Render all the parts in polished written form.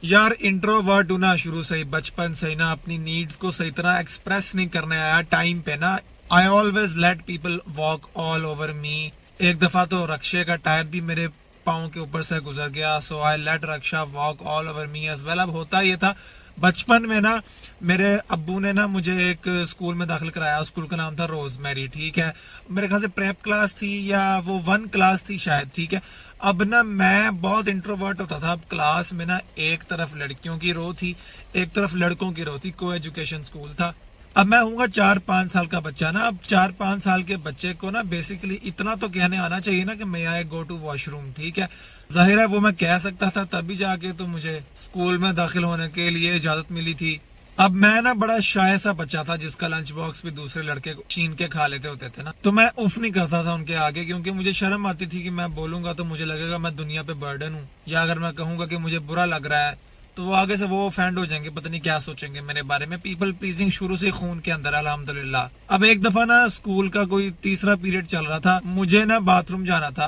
यार इंट्रोवर्ट हूं ना शुरू से ही, बचपन से ही ना अपनी नीड्स को सही तरह एक्सप्रेस नहीं करने आया टाइम पे ना। I always let people walk all over मी। एक दफा तो रक्षे का टायर भी मेरे पाँव के ऊपर से गुजर गया, so I let Raksha walk all over me as well. अब होता ये था बचपन में ना, मेरे अब्बू ने ना मुझे एक स्कूल में दाखिल कराया। स्कूल का नाम था रोजमेरी, ठीक है। मेरे ख्याल से प्रेप क्लास थी या वो 1 क्लास थी शायद, ठीक है। अब ना मैं बहुत इंट्रोवर्ट होता था। अब क्लास में ना एक तरफ लड़कियों की रो थी, एक तरफ लड़कों की रो थी। को एजुकेशन स्कूल था। अब मैं हूँ 4-5 साल का बच्चा ना। अब 4-5 साल के बच्चे को ना बेसिकली इतना तो कहने आना चाहिए ना कि मैं आई गो टू वॉशरूम, ठीक है। जाहिर है वो मैं कह सकता था, तभी जाके तो मुझे स्कूल में दाखिल होने के लिए इजाजत मिली थी। अब मैं ना बड़ा शाय सा बच्चा था जिसका लंच बॉक्स भी दूसरे लड़के छीन के खा लेते होते थे ना, तो मैं उफ नहीं करता था उनके आगे, क्योंकि मुझे शर्म आती थी कि मैं बोलूंगा तो मुझे लगेगा मैं दुनिया पे बर्डन हूँ, या अगर मैं कहूंगा कि मुझे बुरा लग रहा है तो वो आगे से वो ऑफेंड हो जाएंगे, पता नहीं क्या सोचेंगे मेरे बारे में। पीपल प्लीजिंग शुरू से खून के अंदर अल्हम्दुलिल्लाह। अब एक दफा ना स्कूल का कोई तीसरा पीरियड चल रहा था, मुझे ना बाथरूम जाना था।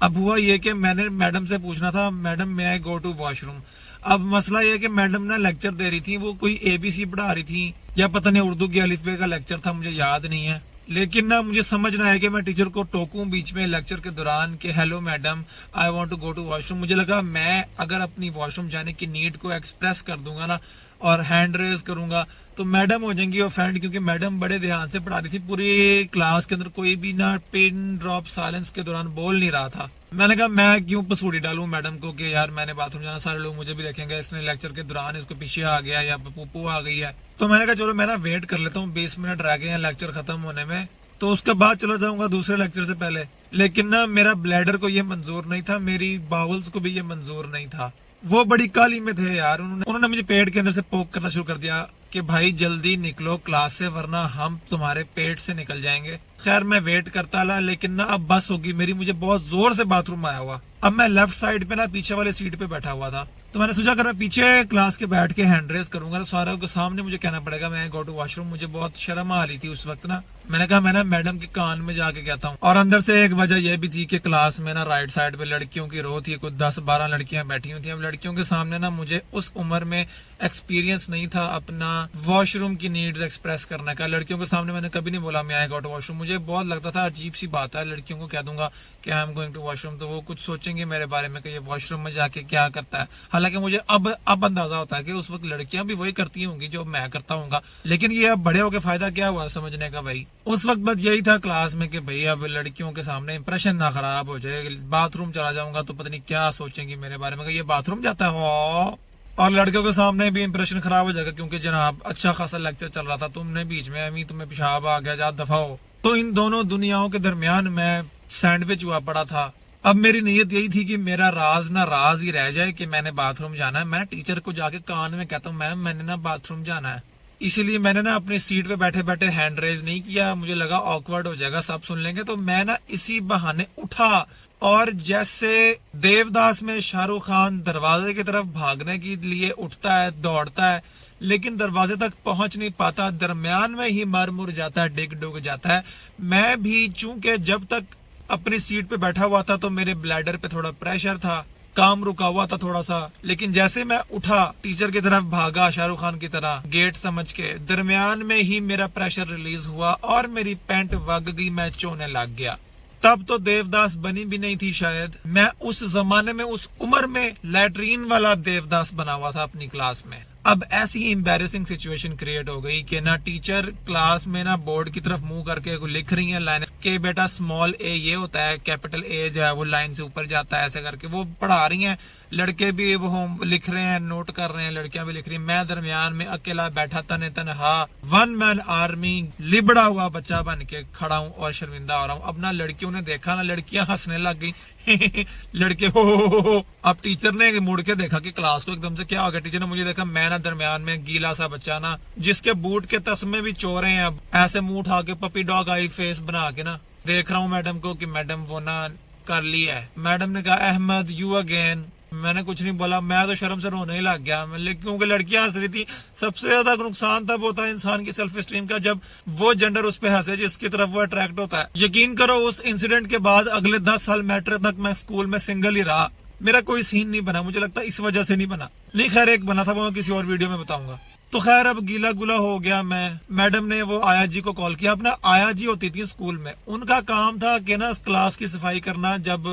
अब हुआ ये कि मैंने मैडम से पूछना था, madam may I go to washroom. अब मसला ये कि मैडम ना लेक्चर दे रही थी, वो कोई एबीसी पढ़ा रही थी या पता नहीं उर्दू के अलिफ बे का लेक्चर था, मुझे याद नहीं है। लेकिन ना मुझे समझ ना आया कि मैं टीचर को टोकूं बीच में लेक्चर के दौरान कि hello madam I want to go to washroom. मुझे लगा मैं अगर अपनी वॉशरूम जाने की नीड को एक्सप्रेस कर दूंगा ना और हैंड रेज करूंगा तो मैडम हो जाएंगी ऑफेंड, क्योंकि मैडम बड़े ध्यान से पढ़ा रही थी। पूरी क्लास के अंदर कोई भी ना पिन ड्रॉप साइलेंस के दौरान बोल नहीं रहा था। मैंने कहा मैं क्यों पसूड़ी डालूं मैडम को कि यार मैंने बाथरूम जाना, सारे लोग मुझे भी देखेंगे, इसने लेक्चर के दौरान इसको पीछे आ गया या पुप्पू आ गई है। तो मैंने कहा चलो मैं ना वेट कर लेता हूँ, 20 मिनट रह गए हैं लेक्चर खत्म होने में, तो उसके बाद चला जाऊंगा दूसरे लेक्चर से पहले। लेकिन ना मेरा ब्लैडर को ये मंजूर नहीं था, मेरी बाउल्स को भी ये मंजूर नहीं था। वो बड़ी काली में थे यार। उन्होंने मुझे पेट के अंदर से पोक करना शुरू कर दिया कि भाई जल्दी निकलो क्लास से वरना हम तुम्हारे पेट से निकल जाएंगे। खैर मैं वेट करता रहा, लेकिन ना अब बस होगी मेरी, मुझे बहुत जोर से बाथरूम आया हुआ। अब मैं लेफ्ट साइड पे ना पीछे वाले सीट पे बैठा हुआ था, तो मैंने सोचा अगर मैं पीछे क्लास के बैठ के हैंड रेस करूंगा तो सारों के सामने मुझे कहना पड़ेगा मैं गो टू वॉशरूम। मुझे बहुत शर्म आ रही थी उस वक्त ना। मैंने कहा मैं ना मैडम के कान में जाके कहता हूँ। और अंदर से एक वजह यह भी थी कि क्लास में ना राइट साइड पे लड़कियों की रो थी, कुछ 10-12 लड़कियां बैठी हुई थी। अब लड़कियों के सामने ना मुझे उस उम्र में एक्सपीरियंस नहीं था अपना वॉशरूम की नीड्स एक्सप्रेस करने का। लड़कियों के सामने मैंने कभी नहीं बोला मैं आई गो टू वॉशरूम। मुझे बहुत लगता था अजीब सी बात है, लड़कियों को कह दूंगा कि I am going to washroom तो वो कुछ सोचेंगे मेरे बारे में कि ये वॉशरूम में जाके क्या करता है। हालांकि मुझे अब अंदाजा होता है कि उस वक्त लड़कियां भी वही करती होंगी जो मैं करता हूँ, लेकिन ये अब बड़े होकर फायदा क्या हुआ समझने का भाई। उस वक्त बस यही था क्लास में कि भाई अब लड़कियों के सामने इंप्रेशन ना खराब हो जाए, बाथरूम चला जाऊंगा तो पता नहीं क्या सोचेंगी मेरे बारे में कि ये बाथरूम जाता है। और लड़कियों के सामने भी इंप्रेशन खराब हो जाएगा, क्योंकि जनाब अच्छा खासा लेक्चर चल रहा था, तुमने बीच में अमी तुम्हें पेशाब आ गया, जा दफा हो। तो इन दोनों दुनियाओं के दरमियान मैं सैंडविच हुआ पड़ा था। अब मेरी नीयत यही थी कि मेरा राज ना राज ही रह जाए कि मैंने बाथरूम जाना है। मैं टीचर को जाके कान में कहता हूँ मैम मैंने ना बाथरूम जाना है। इसीलिए मैंने ना अपनी सीट पे बैठे बैठे हैंड रेज नहीं किया, मुझे लगा ऑकवर्ड हो जाएगा, सब सुन लेंगे। तो मैं ना इसी बहाने उठा और जैसे देवदास में शाहरुख खान दरवाजे की तरफ भागने के लिए उठता है, दौड़ता है, लेकिन दरवाजे तक पहुंच नहीं पाता, दरमियान में ही मर मुर जाता है, डिग डुग जाता है। मैं भी चूंकि जब तक अपनी सीट पे बैठा हुआ था तो मेरे ब्लैडर पे थोड़ा प्रेशर था, काम रुका हुआ था थोड़ा सा, लेकिन जैसे मैं उठा टीचर की तरफ भागा शाहरुख खान की तरह गेट समझ के, दरमियान में ही मेरा प्रेशर रिलीज हुआ और मेरी पैंट वग गई, मैं चोने लग गया। तब तो देवदास बनी भी नहीं थी शायद, मैं उस जमाने में उस उम्र में लैट्रीन वाला देवदास बना हुआ था अपनी क्लास में। अब ऐसी ही एम्बैरेसिंग सिचुएशन क्रिएट हो गई कि ना टीचर क्लास में ना बोर्ड की तरफ मुंह करके लिख रही है लाइन के बेटा स्मॉल ए ये होता है, कैपिटल ए जो है वो लाइन से ऊपर जाता है, ऐसे करके वो पढ़ा रही हैं। लड़के भी वो लिख रहे हैं, नोट कर रहे हैं, लड़कियां भी लिख रही हैं। मैं दरमियान में अकेला बैठा तने तनहा 1 मैन आर्मी लिबड़ा हुआ बच्चा बन के खड़ा हूँ और शर्मिंदा हो रहा हूँ। अब ना लड़कियों ने देखा ना, लड़कियां हंसने लग गई लड़के हो। अब टीचर ने मुड़ के देखा कि क्लास को एकदम से क्या हो गया। टीचर ने मुझे देखा, मैं ना दरमियान में गीला सा बच्चा ना जिसके बूट के तस्मे भी चोरे हैं, अब ऐसे मुंह उठा के पपी डॉग आई फेस बना के ना देख रहा हूँ मैडम को कि मैडम वो ना कर ली है। मैडम ने कहा अहमद यू अगेन। मैंने कुछ नहीं बोला, मैं तो शर्म से रोने ही लग गया, क्योंकि लड़कियां हंस रही थी। सबसे ज्यादा नुकसान तब होता है इंसान की सेल्फ स्टीम का जब वो जेंडर उस पे हंसे जिसकी तरफ वो अट्रैक्ट होता है। यकीन करो उस इंसिडेंट के बाद अगले 10 साल मैट्रिक तक मैं स्कूल में सिंगल ही रहा। मेरा कोई सीन नहीं बना, मुझे लगता है इस वजह से नहीं बना। नहीं खैर एक बना था, वो मैं किसी और वीडियो में बताऊंगा। तो खैर अब गीला गुला हो गया मैं, मैडम ने वो आया जी को कॉल किया। अपना आया जी होती थी स्कूल में, उनका काम था कि ना क्लास की सफाई करना, जब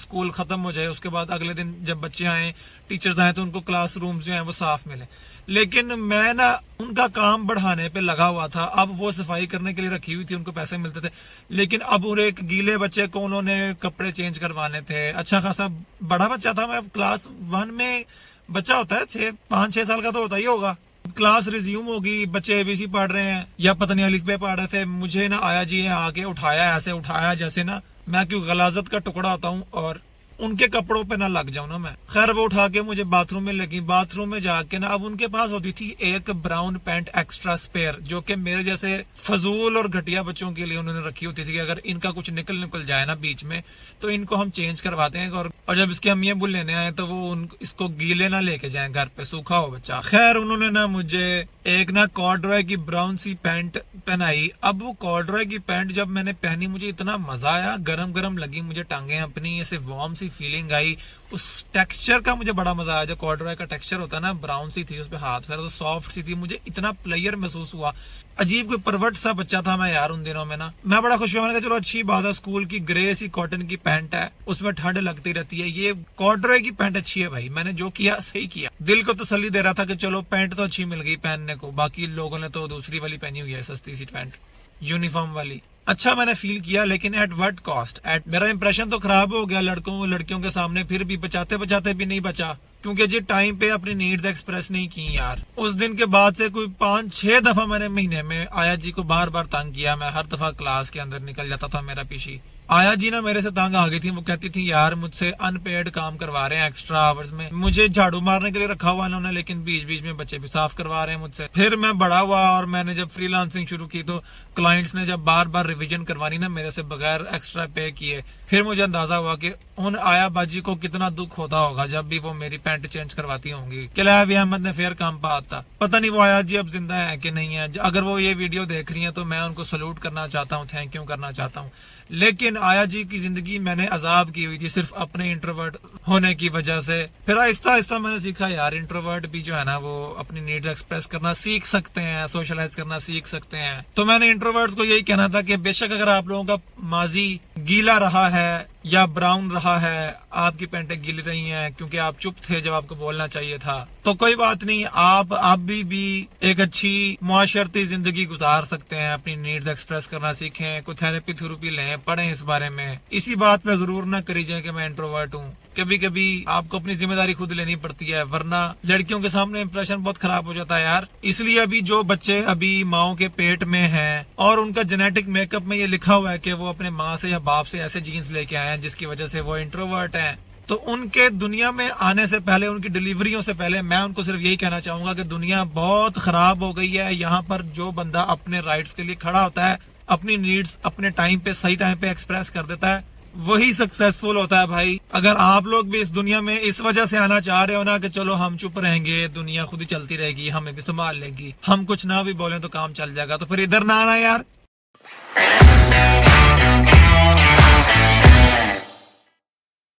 स्कूल खत्म हो जाए उसके बाद अगले दिन जब बच्चे आए, टीचर्स आए, तो उनको क्लासरूम जो है वो साफ मिले। लेकिन मैं ना उनका काम बढ़ाने पे लगा हुआ था। अब वो सफाई करने के लिए रखी हुई थी, उनको पैसे मिलते थे, लेकिन अब उन्हें एक गीले बच्चे को उन्होंने कपड़े चेंज करवाने थे। अच्छा खासा बड़ा बच्चा था, मैं क्लास 1 में बच्चा होता है 5-6 साल का तो होता ही होगा। क्लास रिज्यूम होगी, बच्चे एबीसी पढ़ रहे हैं या पता नहीं अलिफ बे पढ़ रहे थे, मुझे ना आया जी ने आके उठाया, ऐसे उठाया जैसे ना मैं क्यों गलाजत का टुकड़ा होता हूँ और उनके कपड़ों पे ना लग जाऊं ना मैं। खैर वो उठा के मुझे बाथरूम में लगी। बाथरूम में जाके ना अब उनके पास होती थी एक ब्राउन पैंट एक्स्ट्रा स्पेयर, जो कि मेरे जैसे फजूल और घटिया बच्चों के लिए उन्होंने रखी होती थी कि अगर इनका कुछ निकल जाए ना बीच में तो इनको हम चेंज करवाते हैं, और जब इसके अम्मी अब्बू लेने आए तो वो इसको गीले ना लेके जाए घर पे, सूखा हो बच्चा। खैर उन्होंने ना मुझे एक ना कॉर्डरॉय की ब्राउन सी पैंट पहनाई। अब वो कॉर्डरॉय की पैंट जब मैंने पहनी मुझे इतना मजा आया, गरम गरम लगी मुझे टांगे अपनी, ऐसे वार्म सी फीलिंग आई। उस टेक्सचर का मुझे बड़ा मजा आया, जो कॉर्डरॉय का टेक्सचर होता है ना, ब्राउन सी थी, उस पे हाथ फेरा तो सॉफ्ट सी थी, मुझे इतना प्लेयर महसूस हुआ। अजीब कोई परवट सा बच्चा था मैं यार उन दिनों में ना। मैं बड़ा खुश हुआ, मैंने कहा चलो अच्छी बात है, स्कूल की ग्रे सी कॉटन की पैंट है, उसमें ठंड लगती रहती है, ये कॉर्डरॉय की पैंट अच्छी है भाई। मैंने जो किया सही किया, दिल को तसल्ली दे रहा था कि चलो पैंट तो अच्छी मिल गई पहनने को, बाकी लोगों ने तो दूसरी वाली पहनी हुई है, सस्ती सी पैंट यूनिफॉर्म वाली। अच्छा मैंने फील किया, लेकिन एट व्हाट कॉस्ट? मेरा इंप्रेशन तो खराब हो गया लड़कियों के सामने, फिर भी बचाते बचाते भी नहीं बचा, क्योंकि जी टाइम पे अपनी नीड्स एक्सप्रेस नहीं की यार। उस दिन के बाद से कोई 5-6 दफा मैंने महीने में आया जी को बार बार तंग किया। मैं हर दफा क्लास के अंदर निकल जाता था मेरा पीछे। आया जी ना मेरे से तंग आ गई थी, वो कहती थी यार मुझसे अनपेड काम करवा रहे हैं एक्स्ट्रा आवर्स में, मुझे झाड़ू मारने के लिए रखा हुआ उन्होंने, लेकिन बीच बीच में बच्चे भी साफ करवा रहे हैं मुझसे। फिर मैं बड़ा हुआ और मैंने जब फ्रीलांसिंग शुरू की तो क्लाइंट्स ने जब बार बार रिवीजन करवानी ना मेरे से बगैर एक्स्ट्रा पे किए, फिर मुझे अंदाजा हुआ कि उन आया बाजी को कितना दुख होता होगा जब भी वो मेरी पैंट चेंज करवाती होंगी। किलाया अहमद ने फेयर काम पा था, पता नहीं वो आया जी अब जिंदा है कि नहीं है। अगर वो ये वीडियो देख रही है तो मैं उनको सल्यूट करना चाहता हूँ, थैंक यू करना चाहता हूँ। लेकिन आया जी की जिंदगी मैंने अजाब की हुई थी सिर्फ अपने इंट्रोवर्ट होने की वजह से। फिर आहिस्ता आहिस्ता मैंने सीखा यार इंट्रोवर्ट भी जो है ना वो अपनी नीड्स एक्सप्रेस करना सीख सकते हैं, सोशलाइज करना सीख सकते हैं। तो मैंने इंट्रोवर्ट्स को यही कहना था कि बेशक अगर आप लोगों का माजी गीला रहा है या ब्राउन रहा है, आपकी पैंटें गीली रही हैं क्योंकि आप चुप थे जब आपको बोलना चाहिए था, तो कोई बात नहीं, आप भी एक अच्छी मुआशरती जिंदगी गुजार सकते हैं। अपनी नीड्स एक्सप्रेस करना सीखें, कुछ थेरेपी थेरेपी लें, पढ़ें इस बारे में। इसी बात पे गुरूर ना करिए कि मैं इंट्रोवर्ट हूँ। कभी कभी आपको अपनी जिम्मेदारी खुद लेनी पड़ती है, वरना लड़कियों के सामने इंप्रेशन बहुत खराब हो जाता है यार। इसलिए अभी जो बच्चे अभी माओ के पेट में हैं और उनका जेनेटिक मेकअप में ये लिखा हुआ है कि वो अपने माँ से या बाप से ऐसे जीन्स लेके आए हैं जिसकी वजह से वो इंट्रोवर्ट हैं, तो उनके दुनिया में आने से पहले, उनकी डिलीवरियों से पहले मैं उनको सिर्फ यही कहना चाहूंगा कि दुनिया बहुत खराब हो गई है। यहाँ पर जो बंदा अपने राइट्स के लिए खड़ा होता है, अपनी नीड्स अपने टाइम पे सही टाइम पे एक्सप्रेस कर देता है, वही सक्सेसफुल होता है भाई। अगर आप लोग भी इस दुनिया में इस वजह से आना चाह रहे हो ना कि चलो हम चुप रहेंगे, दुनिया खुद ही चलती रहेगी, हमें भी संभाल लेगी, हम कुछ ना भी बोलें तो काम चल जाएगा, तो फिर इधर ना आना यार।